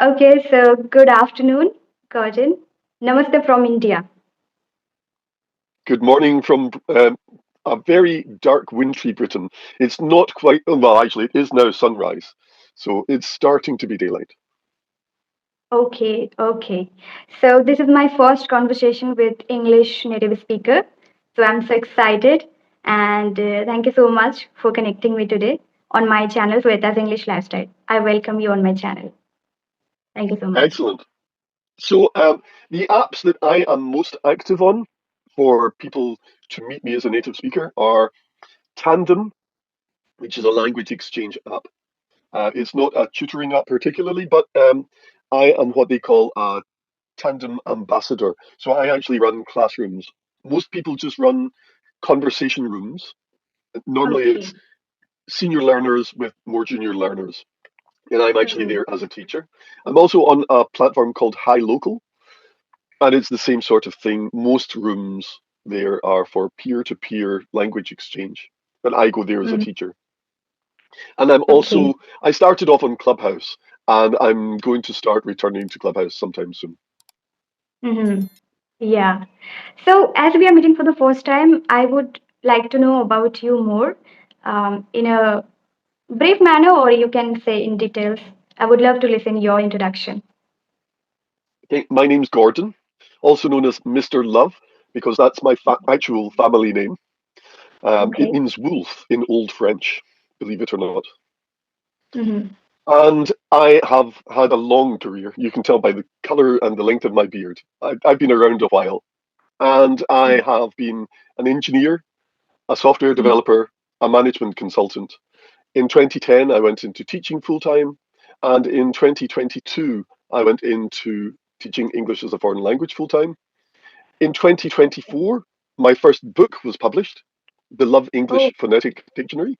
Okay, so good afternoon, Gordon. Namaste from India. Good morning from a very dark, wintry Britain. It's not quite, well, actually, it is now sunrise. So it's starting to be daylight. Okay. So this is my first conversation with English native speaker. So I'm so excited and thank you so much for connecting me today on my channel, Sweta's English Lifestyle. I welcome you on my channel. Thank you so much. Excellent. So the apps that I am most active on for people to meet me as a native speaker are Tandem, which is a language exchange app. It's not a tutoring app particularly, but I am what they call a Tandem ambassador. So I actually run classrooms. Most people just run conversation rooms. Normally, Okay. it's senior learners with more junior learners, and I'm actually Mhm. there as a teacher. I'm also on a platform called High Local, and it's the same sort of thing. Most rooms there are for peer-to-peer language exchange, and I go there as a Mhm. teacher. And I'm Okay. also, I started off on Clubhouse, and I'm going to start returning to Clubhouse sometime soon. Mhm. Yeah. So, as we are meeting for the first time, I would like to know about you more in a brief manner, or you can say in details. I would love to listen your introduction. Okay, my name's Gordon, also known as Mr. Love, because that's my actual family name. It Okay. means wolf in Old French, believe it or not. Mm-hmm. And I have had a long career. You can tell by the color and the length of my beard. I've been around a while. And I have been an engineer, a software developer, a management consultant. In 2010, I went into teaching full time. And in 2022, I went into teaching English as a foreign language full time. In 2024, my first book was published, The Love Oh. English Phonetic Dictionary.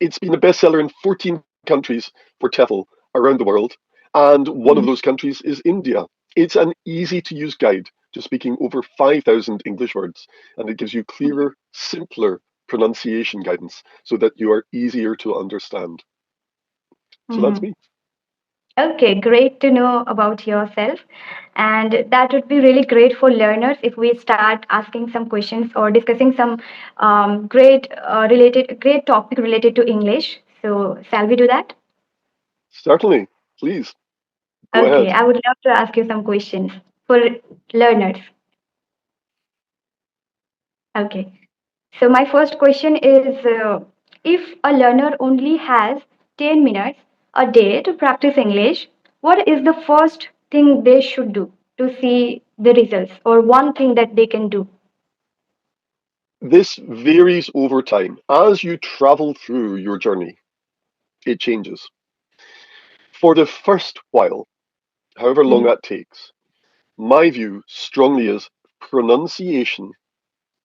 It's been a bestseller in 14 countries for TEFL around the world, and one of Mhm. those countries is India. It's an easy to use guide to speaking over 5,000 English words, and it gives you clearer, simpler pronunciation guidance so that you are easier to understand. So that's Mhm. me. Okay, great to know about yourself. And that would be really great for learners if we start asking some questions or discussing some great topic related to English. So, shall we do that? Certainly, please go Okay, ahead. I would love to ask you some questions for learners. Okay. So my first question is if a learner only has 10 minutes a day to practice English, what is the first thing they should do to see the results or one thing that they can do? This varies over time. As you travel through your journey, it changes. For the first while, however long Mhm. that takes, my view strongly is pronunciation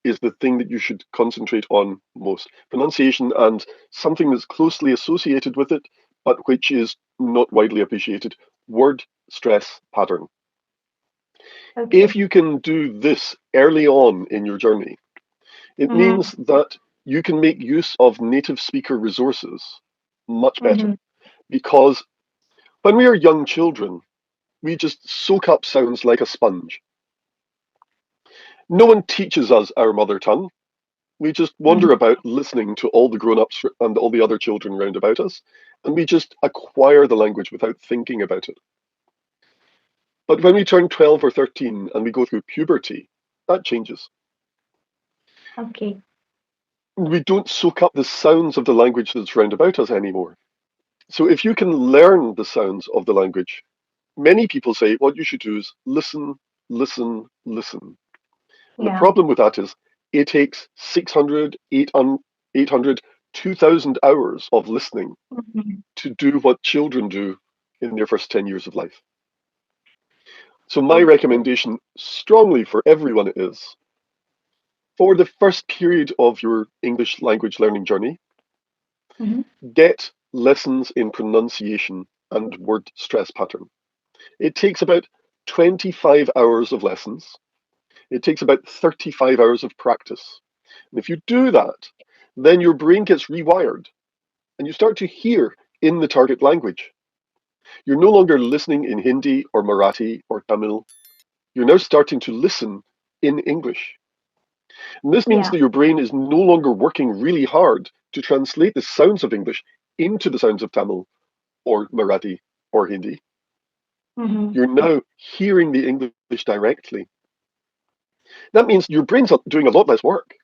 is the thing that you should concentrate on most. Pronunciation and something that's closely associated with it, but which is not widely appreciated, word stress pattern. If Okay. you can do this early on in your journey, it Mm-hmm. means that you can make use of native speaker resources much better. Mm-hmm. Because when we are young children, we just soak up sounds like a sponge. No one teaches us our mother tongue. We just Mm-hmm. wander about listening to all the grown ups and all the other children round about us, and we just acquire the language without thinking about it. But when we turn 12 or 13 and we go through puberty, that changes. Okay. We don't soak up the sounds of the language that's round about us anymore. So if you can learn the sounds of the language, many people say what you should do is listen, listen, listen. And the Yeah. problem with that is it takes 600, 800, 2,000 hours of listening Mm-hmm. to do what children do in their first 10 years of life. So, my Okay. recommendation strongly for everyone is for the first period of your English language learning journey, Mm-hmm. get lessons in pronunciation and word stress pattern. It takes about 25 hours of lessons, it takes about 35 hours of practice. And if you do that, then your brain gets rewired and you start to hear in the target language. You're no longer listening in Hindi or Marathi or Tamil. You're now starting to listen in English. And this means Yeah. that your brain is no longer working really hard to translate the sounds of English into the sounds of Tamil or Marathi or Hindi. Mm-hmm. You're now hearing the English directly. That means your brain's doing a lot less work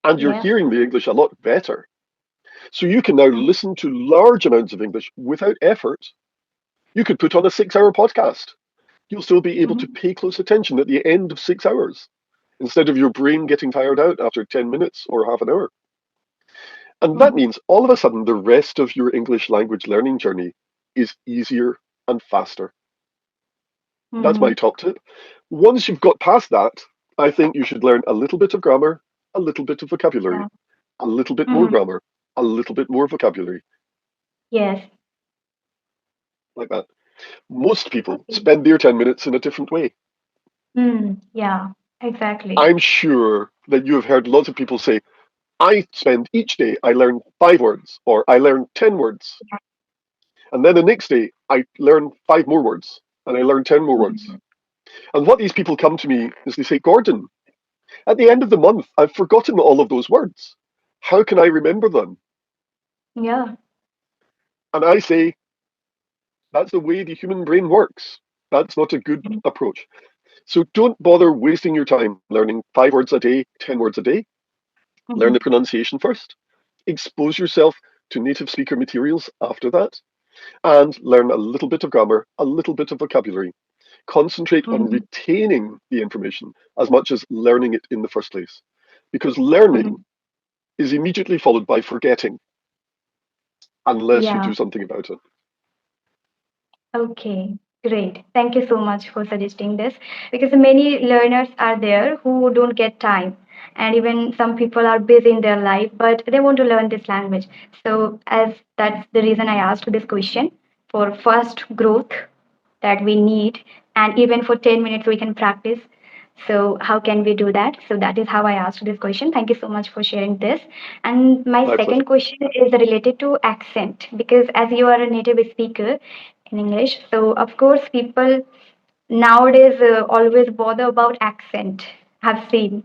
and you're Yeah. hearing the English a lot better. So you can now Mm-hmm. listen to large amounts of English without effort. You could put on a 6 hour podcast. You'll still be able to Mm-hmm. pay close attention at the end of 6 hours instead of your brain getting tired out after 10 minutes or half an hour. And that Mm-hmm. means all of a sudden the rest of your English language learning journey is easier and faster. That's my Mm-hmm. top tip. Once you've got past that, I think you should learn a little bit of grammar, a little bit of vocabulary, Yeah. a little bit more Mm-hmm. grammar, a little bit more vocabulary, Yes. like that. Most people Okay. spend their 10 minutes in a different way. Mm, yeah, exactly. I'm sure that you have heard lots of people say, I spend each day, I learn 5 words, or I learn 10 words. And then the next day, I learn 5 more words, and I learn 10 more Mhm. words. And what these people come to me is they say, Gordon, at the end of the month, I've forgotten all of those words. How can I remember them? Yeah. And I say, that's the way the human brain works. That's not a good Mhm. approach. So don't bother wasting your time learning 5 words a day, 10 words a day. Learn the Mhm. pronunciation first. Expose yourself to native speaker materials after that. And learn a little bit of grammar, a little bit of vocabulary. Concentrate on Mhm. retaining the information as much as learning it in the first place. Because Mhm. learning is immediately followed by forgetting unless you Yeah. do something about it. Okay, great. Thank you so much for suggesting this because many learners are there who don't get time, and even some people are busy in their life, but they want to learn this language. So, as that's the reason I asked this question for first growth that we need, and even for 10 minutes we can practice. So, how can we do that? So, that is how I asked this question. Thank you so much for sharing this. And my My second pleasure. question is related to accent because as you are a native speaker in English, so of course, people nowadays always bother about accent. I've seen.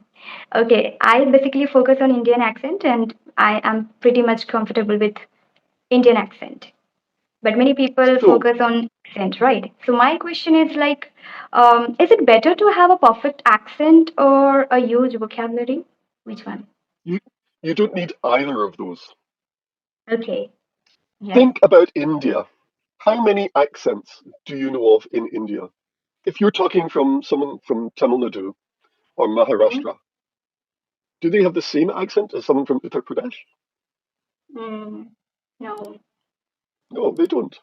Okay, I basically focus on Indian accent and I am pretty much comfortable with Indian accent, but many people So focus on accent, right? So my question is like, is it better to have a perfect accent or a huge vocabulary? Which one? you you don't need either of those. Okay. Yes. Think about India. How many accents do you know of in India? If you're talking from someone from Tamil Nadu or Mm-hmm. Maharashtra, do they have the same accent as someone from Uttar Pradesh? Mm, no. No, they don't.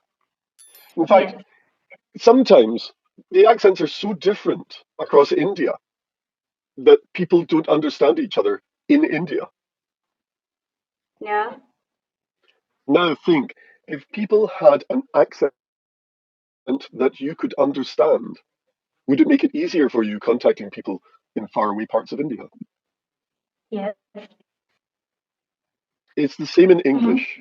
In fact, Yes. sometimes the accents are so different across India that people don't understand each other in India. Yeah. Now think, if people had an accent that you could understand, would it make it easier for you contacting people in faraway parts of India? Yes. It's the same in Mm-hmm. English.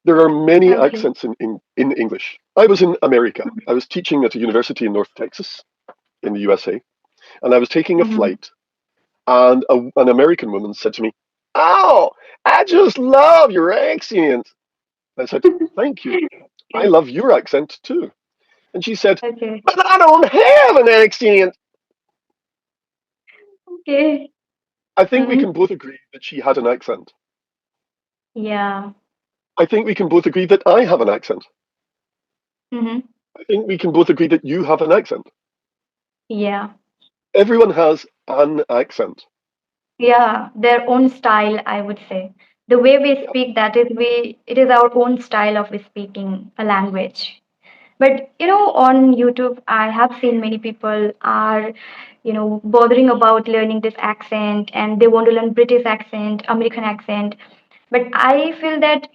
There are many Okay. accents in English. I was in America. I was teaching at a university in North Texas in the USA, and I was taking a Mm-hmm. flight, and an American woman said to me, "Oh, I just love your accent." I said, "Thank you. I Okay. love your accent too." And she said, Okay. "But I don't have an accent." Okay. I think we Mm-hmm. can both agree that she had an accent. Yeah. I think we can both agree that I have an accent. Mm-hmm. I think we can both agree that you have an accent. Yeah. Everyone has an accent. Yeah, their own style, I would say. The way we Yeah. speak, that is it is our own style of speaking a language. But on YouTube, I have seen many people are, bothering about learning this accent and they want to learn British accent, American accent. But I feel that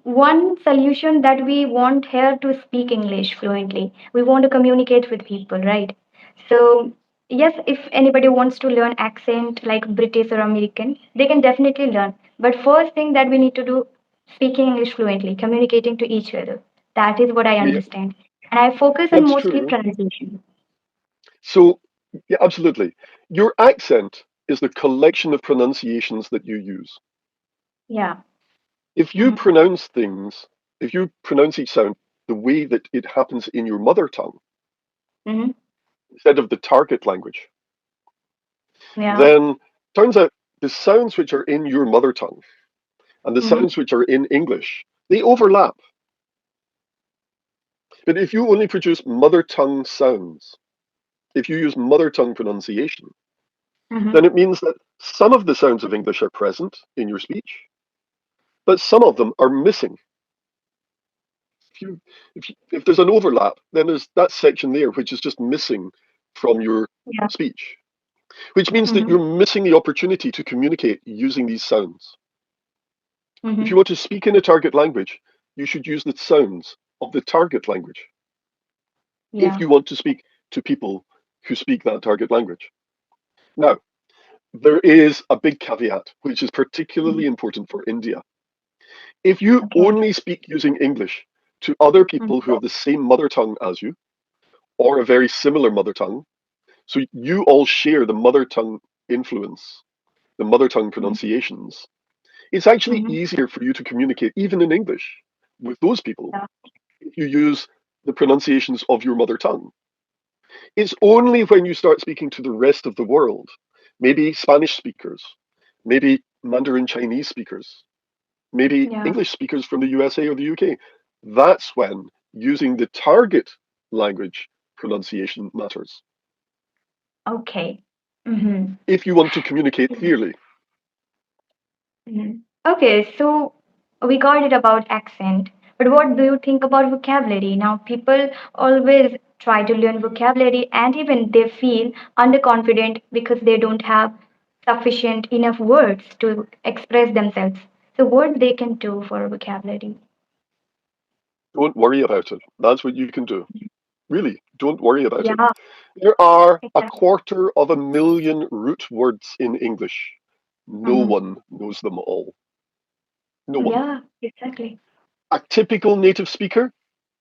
one solution that we want here to speak English fluently, we want to communicate with people, right? So yes, if anybody wants to learn accent like British or American, they can definitely learn. But first thing that we need to do, speaking English fluently, communicating to each other. That is what I Yeah, understand. And I focus on that's mostly true. pronunciation. So, yeah, absolutely. Your accent is the collection of pronunciations that you use. Yeah. If you Mm-hmm. pronounce things, if you pronounce each sound the way that it happens in your mother tongue Mm-hmm. instead of the target language, Yeah. then turns out the sounds which are in your mother tongue and the Mm-hmm. sounds which are in English, they overlap. But if you only produce mother tongue sounds, if you use mother tongue pronunciation, Mm-hmm. then it means that some of the sounds of English are present in your speech, but some of them are missing. If there's an overlap, then there's that section there which is just missing from your Yeah. speech, which means that Mm-hmm. you're missing the opportunity to communicate using these sounds. If you Mm-hmm. want to speak in a target language, you should use the sounds of the target language if Yeah. you want to speak to people who speak that target language. Now, there is a big caveat, which is Mm-hmm. particularly important for India. If you Okay. only speak using English to other people who Mm-hmm. have the same mother tongue as you, or a very similar mother tongue, so you all share the mother tongue influence, the mother tongue pronunciations, it's actually Mm-hmm. easier for you to communicate, even in English, with those people Yeah. if you use the pronunciations of your mother tongue. It's only when you start speaking to the rest of the world, maybe Spanish speakers, maybe Mandarin Chinese speakers, maybe Yeah. English speakers from the USA or the UK, that's when using the target language pronunciation matters. Okay. Mm-hmm. If you want to communicate clearly, Mhm. Okay, so we got it about accent, but what do you think about vocabulary? Now, people always try to learn vocabulary and even they feel underconfident because they don't have sufficient enough words to express themselves. So, what they can do for vocabulary? don't worry about it. That's what you can do. Really, don't worry about it. Yeah, There are a exactly. 250,000 root words in English. No Hmm. one knows them all. No one. Yeah, exactly. A typical native speaker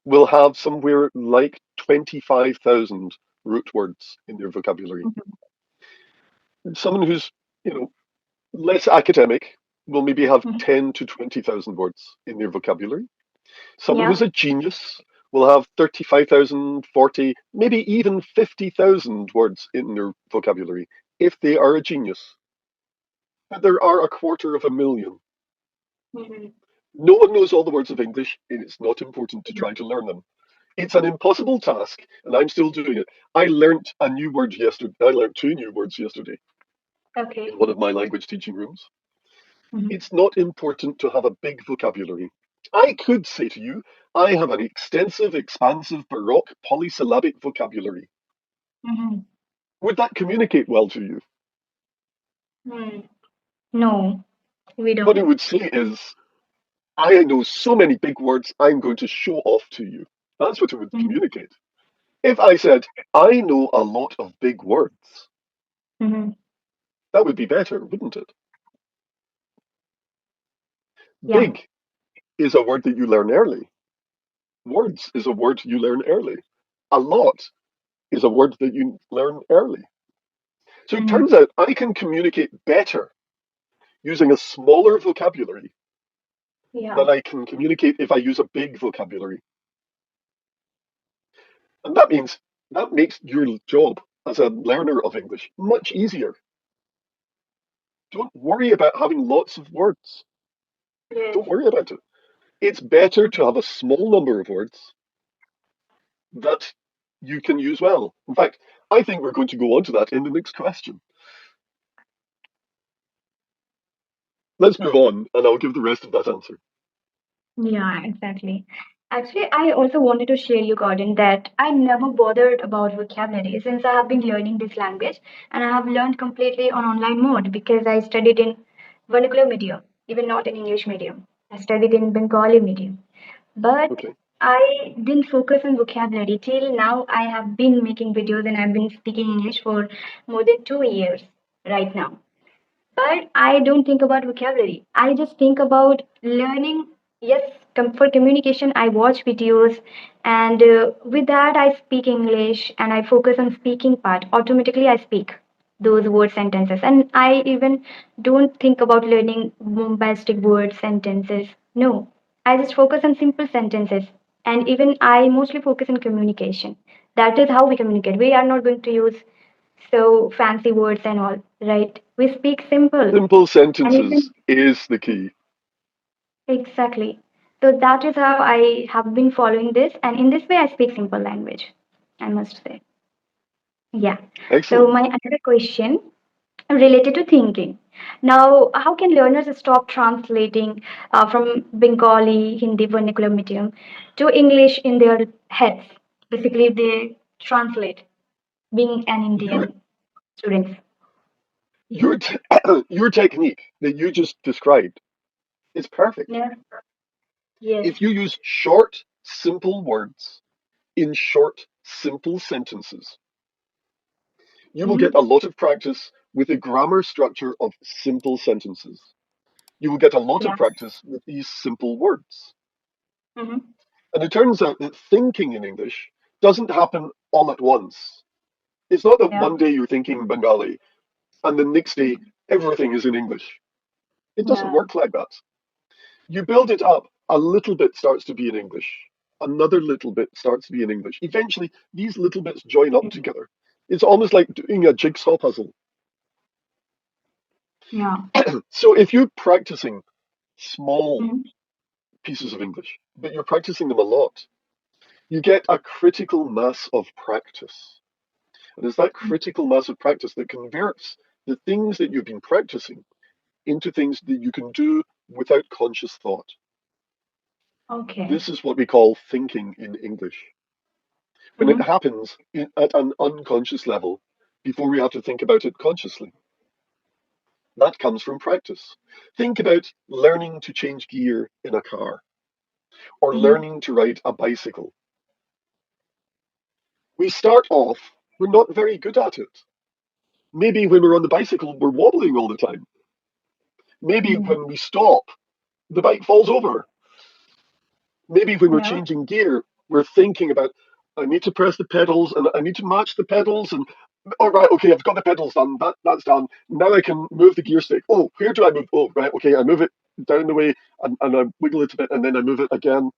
will have somewhere like 25,000 root words in their vocabulary. Hmm. Someone who's, you know, less academic will maybe have Hmm. 10 to 20,000 words in their vocabulary. Someone Yeah. who's a genius will have 35,000, 40, maybe even 50,000 words in their vocabulary if they are a genius. But there are 250,000. Hmm. No one knows all the words of English, and it's not important to try to learn them. It's an impossible task, and I'm still doing it. I learnt a new word yesterday. I learnt two new words yesterday Okay. in one of my language teaching rooms. Hmm. It's not important to have a big vocabulary. I could say to you, I have an extensive, expansive, baroque, polysyllabic vocabulary. Hmm. Would that communicate well to you? Hmm. No, we What it don't. would say is, I know so many big words, I'm going to show off to you. That's what it would Hmm. communicate. If I said, I know a lot of big words, Hmm. that would be better, wouldn't it? Yeah. Big is a word that you learn early. Words is a word you learn early. A lot is a word that you learn early. So it Hmm. turns out I can communicate better using a smaller vocabulary Yeah. than I can communicate if I use a big vocabulary. And that means that makes your job as a learner of English much easier. Don't worry about having lots of words. Yes. Don't worry about it. It's better to have a small number of words that you can use well. In fact, I think we're going to go on to that in the next question. Let's move on, and I'll give the rest of that answer. Yeah, exactly. Actually, I also wanted to share you, Gordon, that I never bothered about vocabulary since I have been learning this language and I have learned completely on online mode because I studied in vernacular medium, even not in English medium. I studied in Bengali medium. But Okay. I didn't focus on vocabulary till now. I have been making videos and I've been speaking English for more than 2 years right now. But I don't think about vocabulary. I just think about learning Yes, for communication, I watch videos, and with that, I speak English and I focus on speaking part. Automatically, I speak those word sentences, and I even don't think about learning bombastic word sentences. No, I just focus on simple sentences, and even I mostly focus on communication. That is how we communicate. We are not going to use so fancy words and all, right? We speak simple, Simple and even sentences is the key. exactly. So that is how I have been following this, and in this way, I speak simple language, I must say. Yeah. So, Excellent. my another question related to thinking. Now, how can learners stop translating from Bengali, Hindi vernacular medium to English in their heads? Basically, they translate being an Your Indian student. your your technique that you just described is perfect. Yeah. Yes. If you use short, simple words in short, simple sentences, you will Mm-hmm. get a lot of practice with the grammar structure of simple sentences. You will get a lot of Yeah. practice with these simple words. Mm-hmm. And it turns out that thinking in English doesn't happen all at once. It's not that Yeah. one day you're thinking Bengali and the next day everything is in English. It doesn't Yeah. work like that. You build it up, a little bit starts to be in English, another little bit starts to be in English. Eventually, these little bits join up together. It's almost like doing a jigsaw puzzle. Yeah. So if you're practicing small Mm-hmm. pieces of English, but you're practicing them a lot, you get a critical mass of practice. And it's that critical mass of practice that converts the things that you've been practicing into things that you can do without conscious thought. Okay. This is what we call thinking in English. When it Mm-hmm. happens at an unconscious level, before we have to think about it consciously, that comes from practice. Think about learning to change gear in a car or Mm-hmm. learning to ride a bicycle. We start off, we're not very good at it. Maybe when we're on the bicycle, we're wobbling all the time. Maybe Mm-hmm. when we stop, the bike falls over. Maybe when we're Yeah. changing gear, we're thinking about, I need to press the pedals and I need to match the pedals. And all right, okay, I've got the pedals done. That's done. Now I can move the gear stick. Oh, where do I move? Oh, right, okay, I move it down the way and I wiggle it a bit and then I move it again.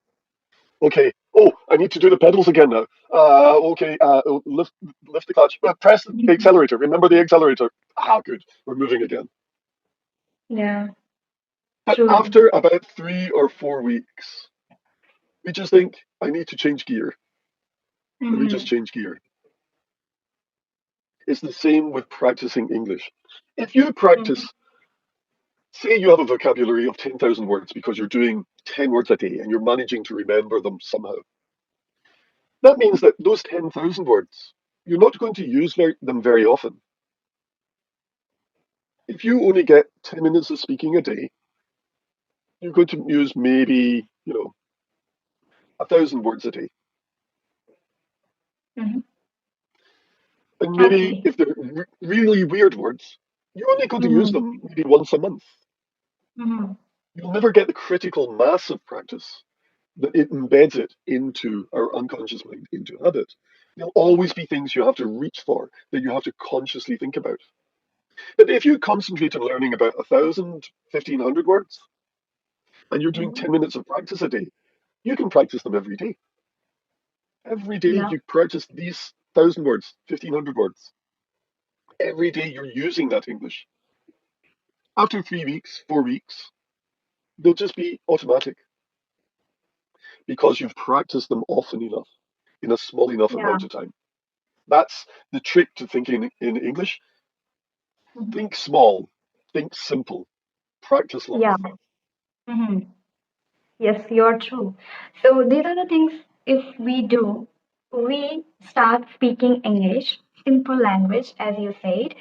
Okay. Oh, I need to do the pedals again now. Okay. Lift the clutch. Press the Mhm. accelerator. Remember the accelerator. Ah, good. We're moving again. Yeah. But True. after about 3 or 4 weeks, we just think, I need to change gear. And we just Mm-hmm. change gear. It's the same with practicing English. If you Mm-hmm. practice, say you have a vocabulary of 10,000 words because you're doing 10 words a day and you're managing to remember them somehow, that means that those 10,000 words, you're not going to use them very often. If you only get 10 minutes of speaking a day, you're going to use maybe, 1,000 words a day. Mm-hmm. And maybe Okay. if they're really weird words, you're only going to use Mm-hmm. them maybe once a month. Mm-hmm. You'll never get the critical mass of practice that it embeds it into our unconscious mind, into habit. There'll always be things you have to reach for that you have to consciously think about. But if you concentrate on learning about 1,000, 1,500 words, and you're doing Mm-hmm. 10 minutes of practice a day, you can practice them every day. Every day Yeah. you practice these 1,000 words, 1,500 words. Every day you're using that English. After 3 weeks, 4 weeks, they'll just be automatic because you've practiced them often enough in a small enough Yeah. amount of time. That's the trick to thinking in English. Mm-hmm. Think small, think simple, practice lots. Yeah. Mm-hmm. Yes, you're true. So these are the things if we do, we start speaking English, simple language, as you said,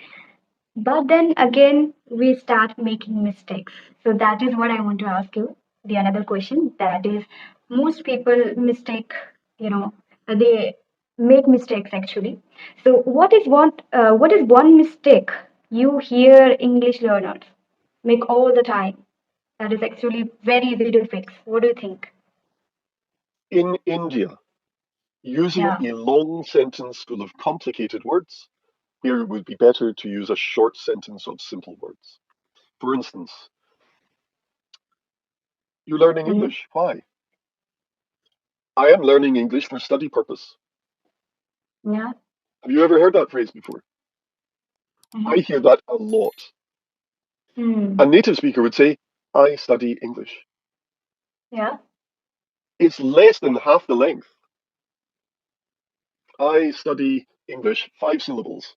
but then again, we start making mistakes. So that is what I want to ask you. The another question that is, most people mistake, you know, they make mistakes actually. So what is one mistake you hear English learners make all the time? That is actually very easy to fix. What do you think? In India, using Yeah. a long sentence full of complicated words, here it would be better to use a short sentence of simple words. For instance, you're learning Mm-hmm. English. Why? I am learning English for study purpose. Yeah. Have you ever heard that phrase before? I Mm-hmm. hear that a lot. A Mm. native speaker would say, I study English. Yeah. It's less than half the length. I study English, 5 syllables.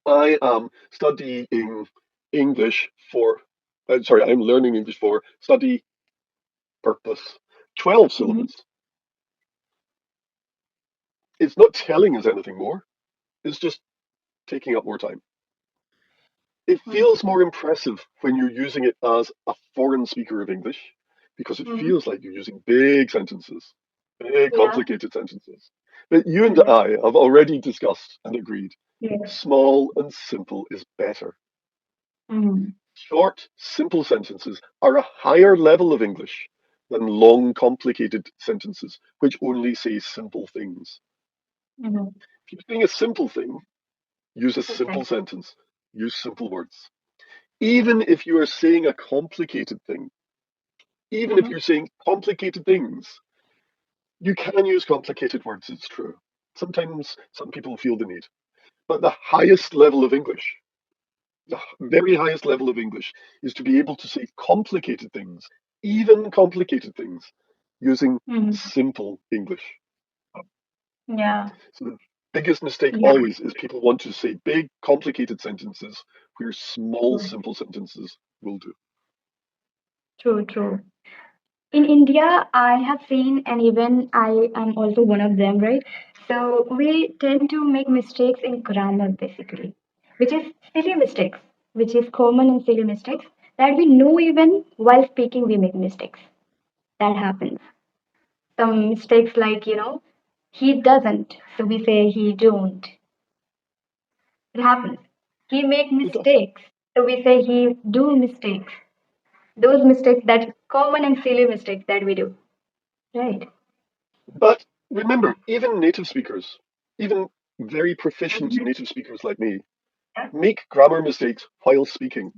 I am studying English for, sorry, I'm learning English for study purpose. 12 Mm-hmm. syllables. It's not telling us anything more. It's just taking up more time. It feels more impressive when you're using it as a foreign speaker of English because it Mm-hmm. feels like you're using big sentences, big Yeah. complicated sentences. But you and Mm-hmm. I have already discussed and agreed Yes. small and simple is better. Mm-hmm. Short, simple sentences are a higher level of English than long, complicated sentences which only say simple things. Mm-hmm. If you're saying a simple thing, use a simple Exactly. sentence, use simple words. Even if you are saying a complicated thing, even if Mm-hmm. you're saying complicated things, you can use complicated words, it's true. Sometimes some people feel the need. But the highest level of English, the very highest level of English, is to be able to say complicated things, even complicated things, using Mm-hmm. simple English. Yeah. So the biggest mistake Yeah. always is people want to say big, complicated sentences where small, True. simple sentences will do. True. True. In India, I have seen, and even I am also one of them, right? So we tend to make mistakes in grammar, basically, which is silly mistakes, which is common and silly mistakes that we know even while speaking we make mistakes. That happens. Some mistakes like, he doesn't, so we say he don't. It happens. He make It does. mistakes, so we say he do mistakes. Those mistakes, that common and silly mistakes that we do, right? But remember, even native speakers, even very proficient Mhm. native speakers like me, Yeah. make grammar mistakes while speaking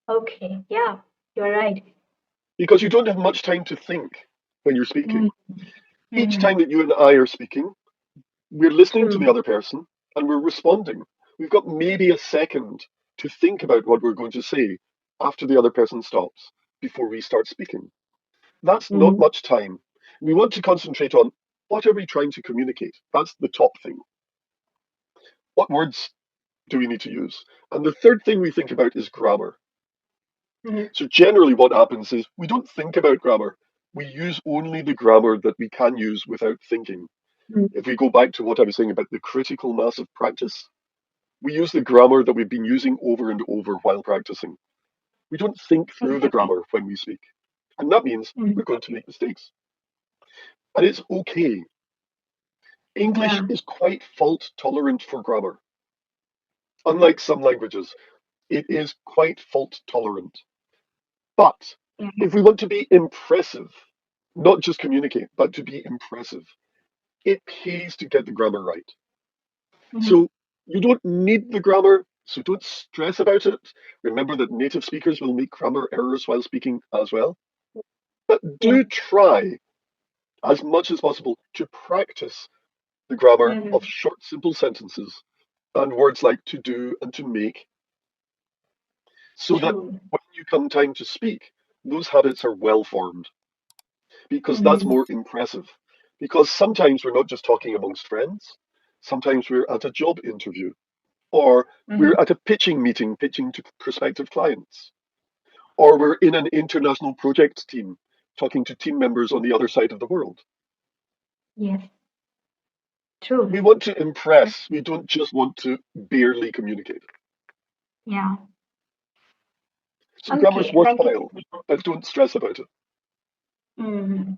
Okay, yeah, you're right. because you don't have much time to think when you're speaking. Each Mm-hmm. time that you and I are speaking, we're listening to True. the other person and we're responding. We've got maybe a second to think about what we're going to say after the other person stops before we start speaking. That's not Mm-hmm. much time. We want to concentrate on what are we trying to communicate? That's the top thing. What words do we need to use? And the third thing we think about is grammar. Mm-hmm. So generally what happens is we don't think about grammar. We use only the grammar that we can use without thinking. If we go back to what I was saying about the critical mass of practice, we use the grammar that we've been using over and over while practicing. We don't think through the Exactly. grammar when we speak. And that means Mm-hmm. we're going to make mistakes. And it's okay. English Yeah. is quite fault tolerant for grammar. Unlike some languages, it is quite fault tolerant. But Yeah. if we want to be impressive, not just communicate, but to be impressive, it pays to get the grammar right. Mm-hmm. So you don't need the grammar, so don't stress about it. Remember that native speakers will make grammar errors while speaking as well. But Yeah. do try as much as possible to practice the grammar of Mm-hmm. short, simple sentences and words like to do and to make, so that True. when you come time to speak, those habits are well formed because that's Mm-hmm. more impressive. Because sometimes we're not just talking amongst friends, sometimes we're at a job interview or Mm-hmm. we're at a pitching meeting, pitching to prospective clients, or we're in an international project team, talking to team members on the other side of the world. Yes. True. We want to impress, we don't just want to barely communicate. Yeah. So grammar's Okay. Thank you. worthwhile, but don't stress about it. Mm-hmm.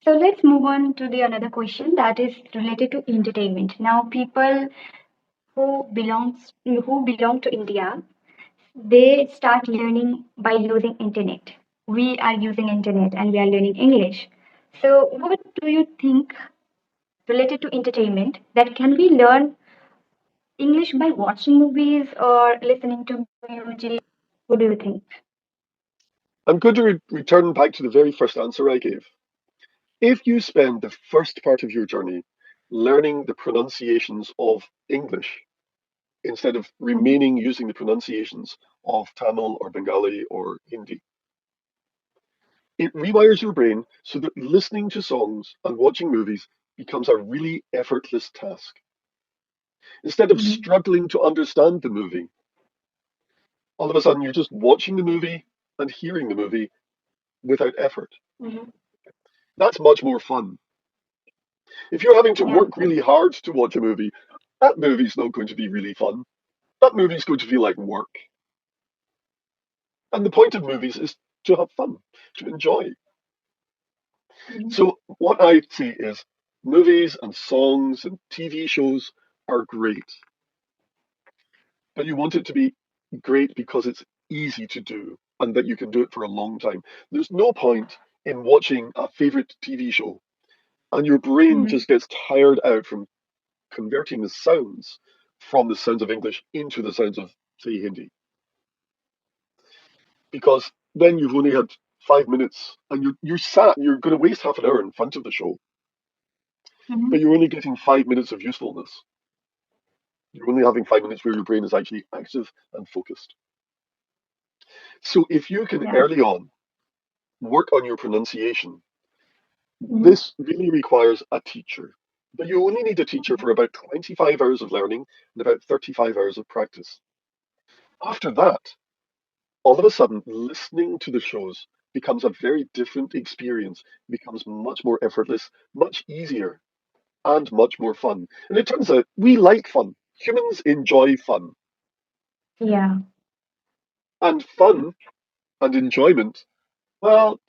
So let's move on to the another question that is related to entertainment. Now, people who belong to India they start learning by using internet. We are using internet and we are learning English. So what do you think related to entertainment that can we learn English by watching movies or listening to music? What do you think? I'm going to return back to the very first answer I gave. If you spend the first part of your journey learning the pronunciations of English instead of Mhm. remaining using the pronunciations of Tamil or Bengali or Hindi, it rewires your brain so that listening to songs and watching movies becomes a really effortless task. Instead of Mhm. struggling to understand the movie, all of a sudden you're just watching the movie and hearing the movie without effort. Mhm. That's much more fun. If you're having to Yeah. work really hard to watch a movie, that movie's not going to be really fun. That movie's going to feel like work. And the point of movies is to have fun, to enjoy. Mhm. So what I see is movies and songs and TV shows are great, but you want it to be great because it's easy to do and that you can do it for a long time. There's no point in watching a favorite TV show and your brain Mhm. just gets tired out from converting the sounds from the sounds of English into the sounds of, say, Hindi. Because then you've only had 5 minutes and you're going to waste half an hour in front of the show, but Mhm. you're only getting 5 minutes of usefulness. You're only having 5 minutes where your brain is actually active and focused. So if you can Yeah. early on work on your pronunciation, Mhm. this really requires a teacher. But you only need a teacher for about 25 hours of learning and about 35 hours of practice. After that, all of a sudden, listening to the shows becomes a very different experience, becomes much more effortless, much easier, and much more fun. And it turns out we like fun. Humans enjoy fun. Yeah. And fun and enjoyment, well,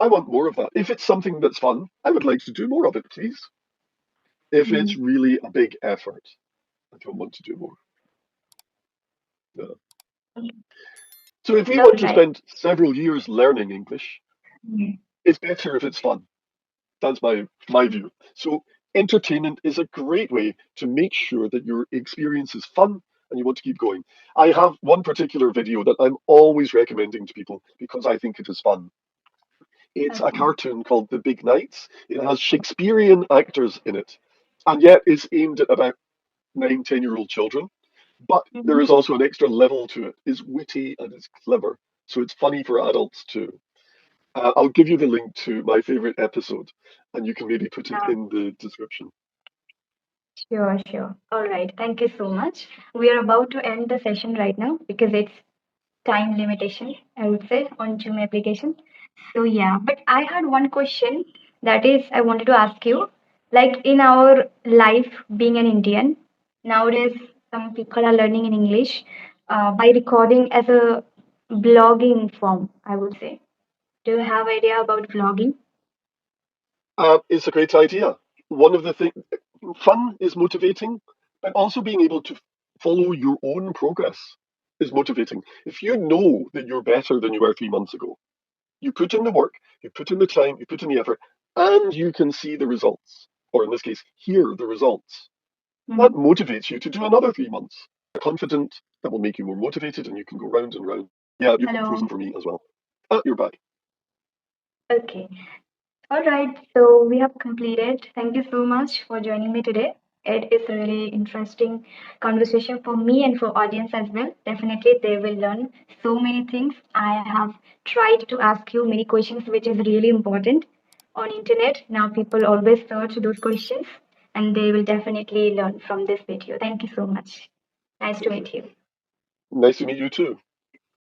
I want more of that. If it's something that's fun, I would like to do more of it, please. If it's Mhm. really a big effort, I don't want to do more. No. So if we All want to right. spend several years learning English, Mhm. it's better if it's fun. That's my view. So entertainment is a great way to make sure that your experience is fun and you want to keep going. I have one particular video that I'm always recommending to people because I think it is fun. It's a Okay. cartoon called The Big Nights. It has Shakespearean actors in it, and yet it's aimed at about 9, 10-year-old children. But there is Mhm. also an extra level to it. It's witty and it's clever, so it's funny for adults too. I'll give you the link to my favorite episode, and you can maybe put it Yeah. in the description. Sure, sure. All right. Thank you so much. We are about to end the session right now because it's time limitation, I would say, on Zoom application. So yeah, but I had one question that is I wanted to ask you. Like in our life being an Indian, nowadays some people are learning in English by recording as a blogging form, I would say. Do you have idea about vlogging? It's a great idea. One of the things, fun is motivating, but also being able to follow your own progress is motivating. If you know that you're better than you were 3 months ago, you put in the work, you put in the time, you put in the effort, and you can see the results, or in this case, hear the results. That Mhm. motivates you to do another 3 months. Confident, that will make you more motivated, and you can go round and round. Yeah, you're Hello. frozen for me as well. You're back. Okay. All right, so we have completed. Thank you so much for joining me today. It is a really interesting conversation for me and for audience as well. Definitely, they will learn so many things. I have tried to ask you many questions, which is really important on internet. Now people always search those questions, and they will definitely learn from this video. Thank you so much. Nice to Thank you. meet you. Nice to meet you too.